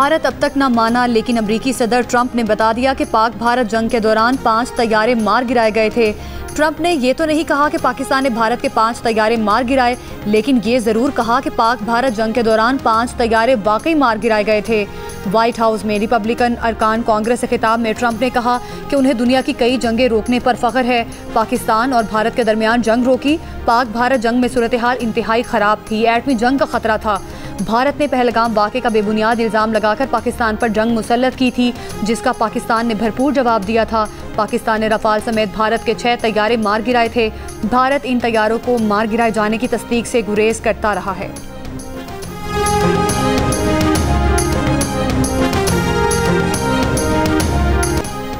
भारत अब तक न माना, लेकिन अमरीकी सदर ट्रंप ने बता दिया कि पाक भारत जंग के दौरान 5 तैयारे मार गिराए गए थे। ट्रंप ने ये तो नहीं कहा कि पाकिस्तान ने भारत के 5 तैयारे मार गिराए, लेकिन ये ज़रूर कहा कि पाक भारत जंग के दौरान 5 तैयारे वाकई मार गिराए गए थे। व्हाइट हाउस में रिपब्लिकन अरकान कांग्रेस से खिताब में ट्रंप ने कहा कि उन्हें दुनिया की कई जंगें रोकने पर फख्र है। पाकिस्तान और भारत के दरमियान जंग रोकी। पाक भारत जंग में सूरत हाल इंतहाई ख़राब थी, एटमी जंग का खतरा था। भारत ने पहलगाम वाक़े का बेबुनियाद इल्ज़ाम लगाकर पाकिस्तान पर जंग मुसल्लत की थी, जिसका पाकिस्तान ने भरपूर जवाब दिया था। पाकिस्तान ने रफाल समेत भारत के 6 तैयारे मार गिराए थे। भारत इन तैयारों को मार गिराए जाने की तस्दीक से गुरेज करता रहा है।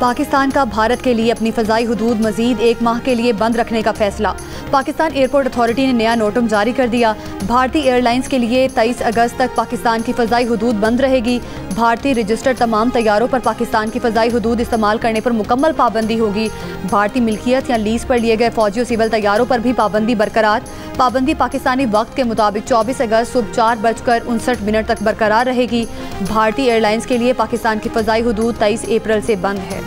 पाकिस्तान का भारत के लिए अपनी फ़ज़ाई हुदूद मज़ीद 1 माह के लिए बंद रखने का फैसला। पाकिस्तान एयरपोर्ट अथॉरिटी ने नया नोटम जारी कर दिया। भारतीय एयरलाइंस के लिए 23 अगस्त तक पाकिस्तान की फ़ज़ाई हुदूद बंद रहेगी। भारतीय रजिस्टर्ड तमाम तैयारों पर पाकिस्तान की फ़ज़ाई हुदूद इस्तेमाल करने पर मुकम्मल पाबंदी होगी। भारतीय मिल्कियत या लीज़ पर लिए गए फ़ौजी और सिविल तैयारों पर भी पाबंदी बरकरार। पाबंदी पाकिस्तानी वक्त के मुताबिक 24 अगस्त सुबह 4:59 तक बरकरार रहेगी। भारतीय एयरलाइंस के लिए पाकिस्तान की फ़ज़ाई हुदूद 23 अप्रैल से बंद है।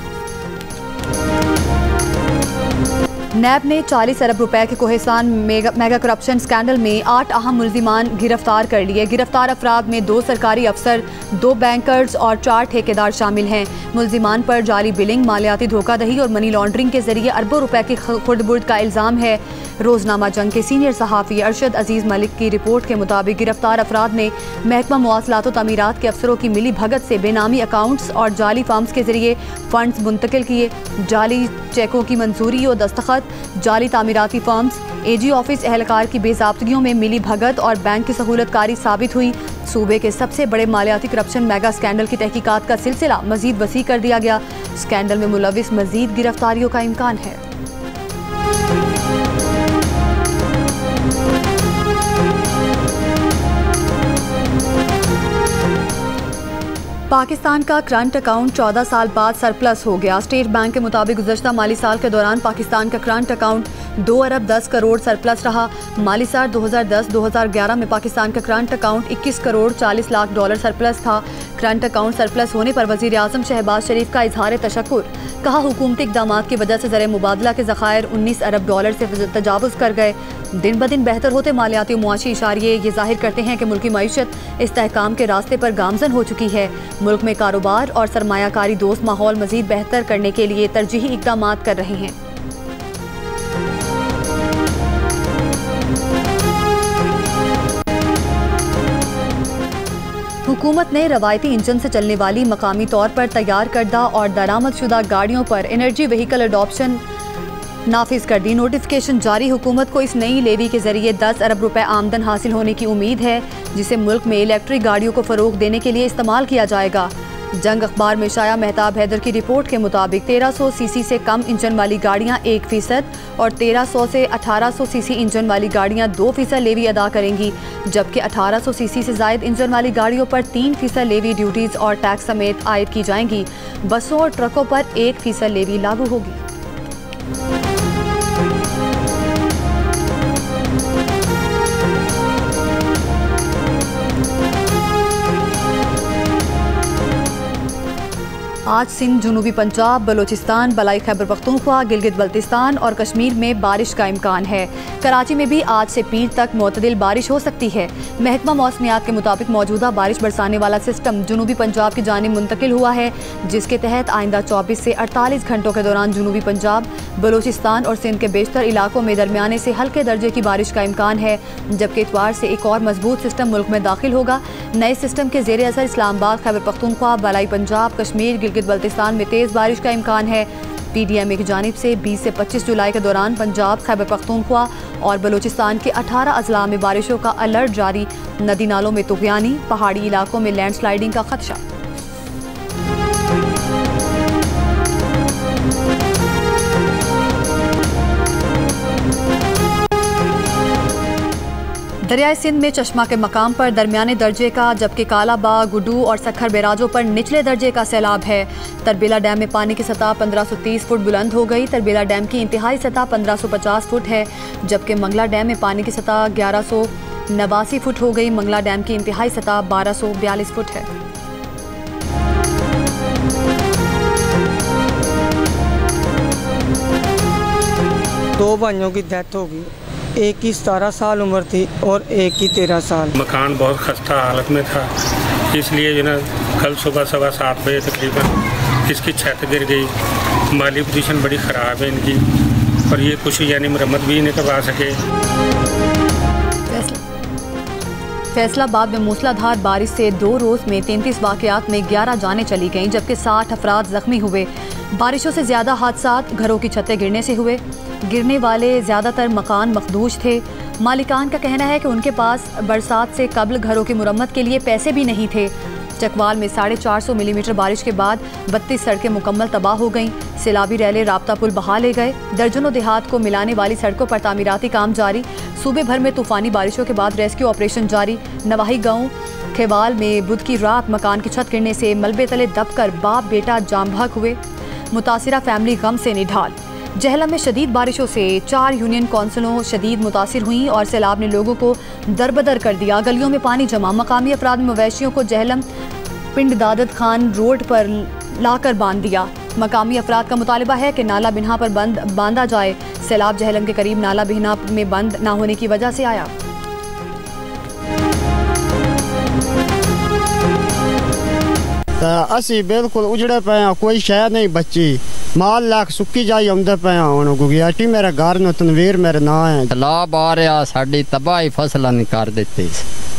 नैब ने 40 अरब रुपए के कोहिस्तान मेगा करप्शन स्कैंडल में 8 अहम मुल्जिमान गिरफ्तार कर लिए। गिरफ्तार अफराद में 2 सरकारी अफसर, 2 बैंकर्स और 4 ठेकेदार शामिल हैं। मुल्जिमान पर जाली बिलिंग, मालियाती धोखाधड़ी और मनी लॉन्ड्रिंग के जरिए अरबों रुपए की खुर्द-बुर्द का इल्ज़ाम है। रोजनामा जंग के सीनियर सहाफ़ी अरशद अजीज़ मलिक की रिपोर्ट के मुताबिक गिरफ्तार अफराद ने महकमा मवासलात व तामीरात के अफसरों की मिली भगत से बेनामी अकाउंट्स और जाली फर्म्स के जरिए फंड्स मुंतकिल किए। जाली चेकों की मंजूरी और दस्तखत, जाली तामीराती फर्म्स, एजी ऑफिस एहलकार की बेज़ाब्तगियों में मिली भगत और बैंक की सहूलतकारी साबित हुई। सूबे के सबसे बड़े मालियाती करप्शन मेगा स्कैंडल की तहकीकात का सिलसिला मजीद वसी कर दिया गया। स्कैंडल में मुलविस मजीद गिरफ्तारियों का इम्कान है। पाकिस्तान का करंट अकाउंट 14 साल बाद सरप्लस हो गया। स्टेट बैंक के मुताबिक गुज़श्ता माली साल के दौरान पाकिस्तान का करंट अकाउंट 2 अरब 10 करोड़ सरप्लस रहा। माली साल 2010-2011 में पाकिस्तान का current account 21 crore 40 lakh dollar surplus था। करंट अकाउंट सरप्लस होने पर वज़ीर आज़म शहबाज शरीफ का इजहार तशक्कुर। कहा, हुकूमती इक़दामात की वजह से ज़र मुबादला के ज़खायर 19 अरब डॉलर से तजावुज़ कर गए। दिन ब दिन बेहतर होते मालियाती और मुआशी इशारे ये जाहिर करते हैं कि मुल्की मईशत इस्तेहकाम के रास्ते पर गामजन हो चुकी है। मुल्क में कारोबार और सरमायाकारी दोस्त माहौल मज़ीद बेहतर करने के लिए तरजीही इक़दामात कर रहे हैं। हुकूमत ने रवायती इंजन से चलने वाली मकामी तौर पर तैयार करदा और दरामदशुदा गाड़ियों पर एनर्जी व्हीकल अडॉप्शन नाफिज कर दी। नोटिफिकेशन जारी। हुकूमत को इस नई लेवी के जरिए 10 अरब रुपए आमदन हासिल होने की उम्मीद है, जिसे मुल्क में इलेक्ट्रिक गाड़ियों को फ़रोग देने के लिए इस्तेमाल किया जाएगा। जंग अखबार में शाया मेहताब हैदर की रिपोर्ट के मुताबिक 1300 सीसी से कम इंजन वाली गाड़ियां 1% और 1300 से 1800 सीसी इंजन वाली गाड़ियां 2% लेवी अदा करेंगी, जबकि 1800 सीसी से ज़ायद इंजन वाली गाड़ियों पर 3% लेवी ड्यूटीज़ और टैक्स समेत आयद की जाएंगी। बसों और ट्रकों पर 1% लेवी लागू होगी। आज सिंध, जनूबी पंजाब, बलोचिस्तान, बलाई खैबर पख्तूनख्वा, गिलगित बल्तिस्तान और कश्मीर में बारिश का इम्कान है। कराची में भी आज से पीर तक मोतदिल बारिश हो सकती है। महकमा मौसमियात के मुताबिक मौजूदा बारिश बरसाने वाला सिस्टम जनूबी पंजाब की जानिब मुंतकिल हुआ है, जिसके तहत आइंदा 24 से 48 घंटों के दौरान जनूबी पंजाब, बलोचिस्तान और सिंध के बेशतर इलाकों में दरमियाने से हल्के दर्जे की बारिश का इम्कान है, जबकि इतवार से एक और मजबूत सिस्टम मुल्क में दाखिल होगा। नए सिस्टम के ज़ेर असर इस्लामाबाद, खैबर पख्तूनख्वा, बलाई पंजाब, कश्मीर, गिलगित बल्तिस्तान में तेज़ बारिश का इम्कान है। PDMA की जानिब से 20 से 25 जुलाई के दौरान पंजाब, खैबर पख्तूनख्वा और बलोचिस्तान के 18 अजला में बारिशों का अलर्ट जारी। नदी नालों में तुग़यानी, पहाड़ी इलाकों में लैंडस्लाइडिंग का खदशा। दरियाए सिंध में चश्मा के मकाम पर दरमियाने दर्जे का, जबकि कालाबाग, गुडू और सखर बैराजों पर निचले दर्जे का सैलाब है। तरबेला डैम में पानी की सतह 1530 फुट बुलंद हो गई। तरबेला डैम की इंतहाई सतह 1550 फुट है, जबकि मंगला डैम में पानी की सतह 1189 फुट हो गई। मंगला डैम की इंतहाई सतह 1242 फुट है। 2 भाइयों की डेथ हो गई, एक की 17 साल उम्र थी और एक की 13 साल। मकान बहुत खस्ता हालत में था, इसलिए जो ना कल सुबह 7:15 बजे तकरीबन इसकी छत गिर गई। माली पोजीशन बड़ी ख़राब है इनकी और ये कुछ यानी मरम्मत भी नहीं करवा सके। फैसलाबाद में मूसलाधार बारिश से 2 रोज़ में 33 वाक़यात में 11 जानें चली गईं, जबकि 60 अफराद जख्मी हुए। बारिशों से ज़्यादा हादसात घरों की छतें गिरने से हुए। गिरने वाले ज़्यादातर मकान मखदूश थे। मालिकान का कहना है कि उनके पास बरसात से कबल घरों की मुरम्मत के लिए पैसे भी नहीं थे। चकवाल में 450 मिलीमीटर बारिश के बाद 32 सड़कें मुकम्मल तबाह हो गईं। सैलाबी रैले राब्ता पुल बहा ले गए। दर्जनों देहात को मिलाने वाली सड़कों पर तामीराती काम जारी। सूबे भर में तूफानी बारिशों के बाद रेस्क्यू ऑपरेशन जारी। नवाही गांव खेवाल में बुध की रात मकान की छत गिरने से मलबे तले दबकर बाप बेटा जाम भाग हुए। मुतासिरा फैमिली गम से निढाल। जहलम में शदीद बारिशों से 4 यूनियन कौंसलों शदीद मुतासिर हुई और सैलाब ने लोगों को दरबदर कर दिया। गलियों में पानी जमा। मकामी अफराद ने मवेशियों को जहलम पिंड दादत खान रोड पर लाकर बांध दिया। मकामी अफराद का मुतालबा है कि नाला बिन्हा पर बांधा जाए। सैलाब जहलम के करीब नाला बिन्हा में बंद न होने की वजह से आया। असी बिल्कुल उजड़े पे हैं, कोई शय नहीं बची। माल लाख सुक्की जाई आंदे पे हैं। गुगियाटी मेरा घर न तनवीर मेरा ना है। सैलाब आ रहा साड़ी तबाही फसलां नहीं कर देती।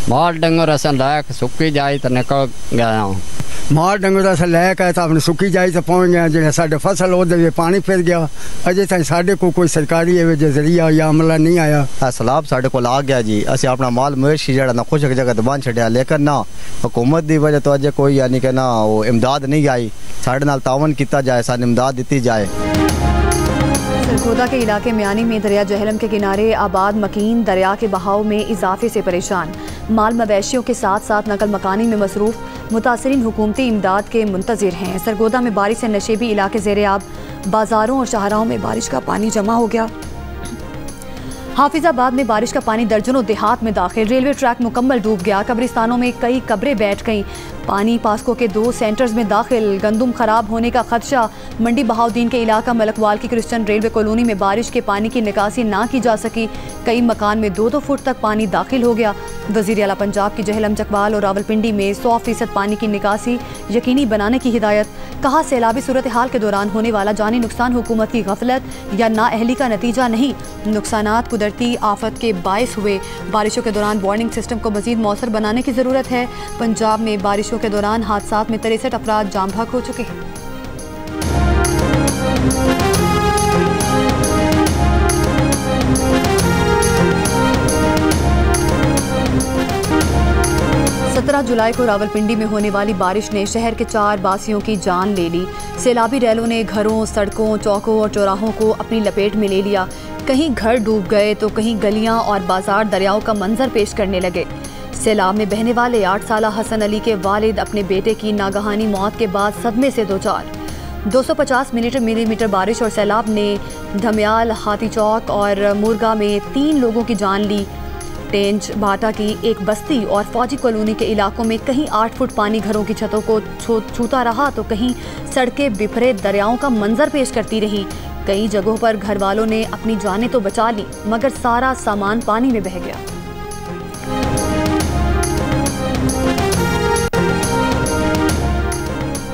माल डंगर अस लाख सुक्की जाई तो निकल गया। माल डंगर अस लैक है तो अपनी सुक्की जाई तो पहुँच गया। जो साढ़े फसल वो पानी फिर गया। अजे तक साढ़े को कोई सरकारी जरिया या अमला नहीं आया। सैलाब साढ़े को आ गया जी। असं अपना माल मवेशी जरा ना कुछ जगह दबान छड़िया, लेकिन ना हुकूमत की वजह तो अजे कोई यानी कि ना वो इमदाद नहीं आई। साढ़े नाल तावन किया जाए, सान इमदाद दी जाए। सरगोदा के इलाके म्यानी में दरिया जहलम के किनारे आबाद मकीन दरिया के बहाव में इजाफे से परेशान। माल मवेशियों के साथ साथ नकल मकानी में मसरूफ। मुतासरीन हुकूमती इमदाद के मुंतजिर हैं। सरगोदा में बारिश से नशेबी इलाके ज़ेर-ए-आब। बाजारों और शाहराहों में बारिश का पानी जमा हो गया। हाफिजाबाद में बारिश का पानी दर्जनों देहात में दाखिल। रेलवे ट्रैक मुकम्मल डूब गया। कब्रिस्तानों में कई कब्रें बैठ गईं। पानी पास्को के 2 सेंटर्स में दाखिल। गंदुम खराब होने का खदशा। मंडी बहाउद्दीन के इलाका मलकवाल की क्रिश्चियन रेलवे कॉलोनी में बारिश के पानी की निकासी ना की जा सकी। कई मकान में 2-2 फुट तक पानी दाखिल हो गया। वज़ीर आला पंजाब की जहलम, चकवाल और रावलपिंडी में 100% पानी की निकासी यकीनी बनाने की हिदायत। कहा सैलाबी सूरत हाल के दौरान होने वाला जानी नुकसान हुकूमत की गफलत या नाअहली का नतीजा नहीं, नुकसानात कुदरती आफत के बायस हुए। बारिशों के दौरान वार्निंग सिस्टम को मजीद मौसर बनाने की ज़रूरत है। पंजाब में बारिशों के दौरान हादसात में 63 अफराद जाम भाग हो चुके हैं। जुलाई को रावलपिंडी में होने वाली बारिश ने शहर के 4 बासियों की जान ले ली। सैलाबी रैलों ने घरों, सड़कों, चौकों और चौराहों को अपनी लपेट में ले लिया। कहीं घर डूब गए तो कहीं गलियां और बाजार दरियाओं का मंजर पेश करने लगे। सैलाब में बहने वाले 8 साला हसन अली के वालिद अपने बेटे की नागहानी मौत के बाद सदमे से दो चार। 250 मिलीमीटर बारिश और सैलाब ने धमियाल, हाथी चौक और मुर्गा में 3 लोगों की जान ली। टेंज भाटा की एक बस्ती और फौजी कॉलोनी के इलाकों में कहीं 8 फुट पानी घरों की छतों को छूता रहा तो कहीं सड़कें बिखरे दरियाओं का मंजर पेश करती रहीं। कई जगहों पर घर वालों ने अपनी जानें तो बचा ली मगर सारा सामान पानी में बह गया।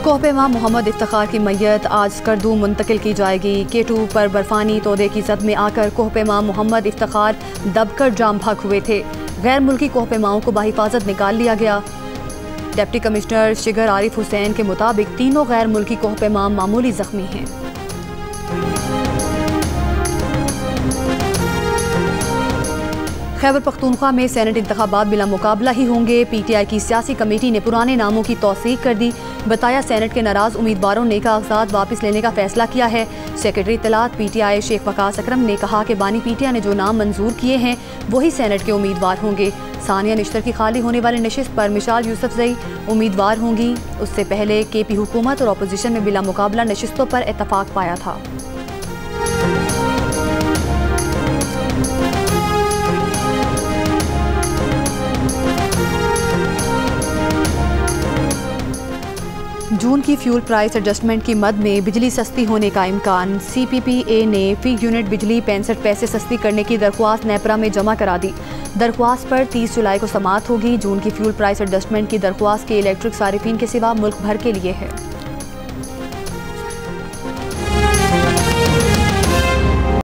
कोहपेमा मोहम्मद इफ्तिखार की मैयत आज स्कर्दू मुंतकिल की जाएगी। K2 पर बर्फानी तोदे की जद में आकर कोहपेमा मोहम्मद इफ्तिखार दबकर जाम भाग हुए थे। गैर मुल्की कोहपेमाओं को बाहिफाजत निकाल लिया गया। डिप्टी कमिश्नर शिगर आरिफ हुसैन के मुताबिक तीनों गैर मुल्की कोहपेमा मामूली जख्मी हैं। खैबर पख्तूनख्वा में सेनेट इंतखाबात बिला मुकाबला ही होंगे। PTI की सियासी कमेटी ने पुराने नामों की तौसीक कर दी। बताया सेनेट के नाराज उम्मीदवारों ने कागजात वापस लेने का फैसला किया है। सेक्रेटरी इत्तलात PTI शेख वकास अकरम ने कहा कि बानी PTI ने जो नाम मंजूर किए हैं वही सेनेट के उम्मीदवार होंगे। सानिया निश्तर की खाली होने वाली नशिस्त पर मिशाल यूसुफजई उम्मीदवार होंगी। उससे पहले KP हुकूमत और अपोजिशन में बिला मुकाबला नशिस्तों पर इत्तफाक पाया था। जून की फ्यूल प्राइस एडजस्टमेंट की मद में बिजली सस्ती होने का इम्कान। CPPA ने फी यूनिट बिजली 65 पैसे सस्ती करने की दरख्वास्त नेपरा में जमा करा दी। दरख्वास्त पर 30 जुलाई को समाअत होगी। जून की फ्यूल प्राइस एडजस्टमेंट की दरख्वास्त के इलेक्ट्रिक सारिफिन के सिवा मुल्क भर के लिए है।